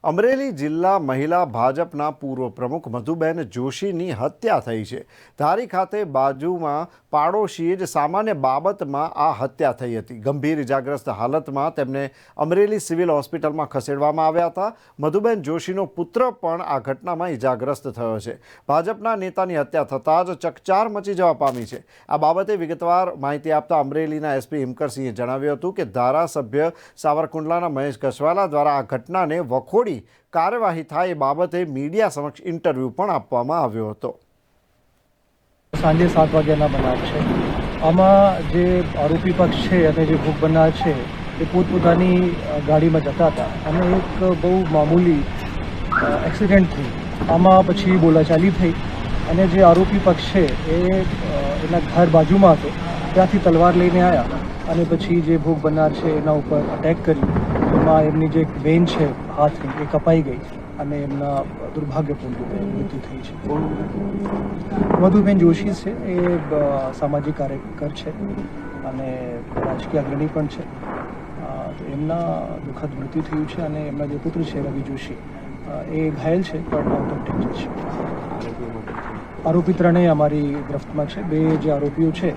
અમરેલી જિલ્લા મહિલા ભાજપના પૂર્વ પ્રમુખ મધુબેન જોશીની હત્યા થઈ છે। ધારી ખાતે બાજુમાં પાડોશીએ જ સામાન્ય બાબતમાં આ હત્યા થઈ હતી। ગંભીર ઇજાગ્રસ્ત હાલતમાં તેમને અમરેલી સિવિલ હોસ્પિટલમાં ખસેડવામાં આવ્યા હતા। મધુબેન જોશીનો પુત્ર પણ આ ઘટનામાં ઇજાગ્રસ્ત થયો છે। ભાજપના નેતાની હત્યા થતાં જ ચકચાર મચી જવા પામી છે। આ બાબતે વિગતવાર માહિતી આપતા અમરેલીના એસપી હિમકરસિંહે જણાવ્યું હતું કે ધારાસભ્ય સાવરકુંડલાના મહેશ ગસવાલા દ્વારા આ ઘટનાને વખોડી કાર્યવાહી થાય એ બાબતે મીડિયા સમક્ષ ઇન્ટરવ્યૂ પણ આપવામાં આવ્યો હતો। સાંજે 7 વાગ્યાના બનાવ છે। આમાં જે આરોપી પક્ષ છે અને જે ભોગ બનનાર છે એ પોતપોતાની ગાડીમાં જતા હતા અને એક બહુ મામૂલી એક્સિડન્ટ થઈ। આમાં પછી બોલાચાલી થઈ અને જે આરોપી પક્ષ છે એના ઘર બાજુમાં હતો, ત્યાંથી તલવાર લઈને આવ્યા અને પછી જે ભોગ બનનાર છે એના ઉપર અટેક કરી। એમાં એમની જે એક વેન છે હાથની એ કપાઈ ગઈ અને એમના દુર્ભાગ્યપૂર્ણ રીતે મૃત્યુ થઈ છે। મધુબેન જોશી છે એ સામાજિક કાર્યકર છે અને રાજકીય અગ્રણી પણ છે। એમના દુઃખદ મૃત્યુ થયું છે અને એમના જે પુત્ર છે રવિ જોશી એ ઘાયલ છે પણ આઉટ ઓફ ડેન્જર છે। આરોપી ત્રણેય અમારી ગિરફ્તમાં છે। બે જે આરોપીઓ છે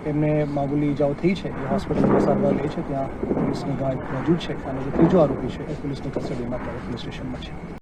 એમને મામૂલી ઇજાઓ થઈ છે, એ હોસ્પિટલમાં સારવાર લે છે, ત્યાં પોલીસની ગાર્ડ મોજૂદ છે અને જે ત્રીજો આરોપી છે એ પોલીસની કસ્ટડીમાં અત્યારે પોલીસ સ્ટેશનમાં છે।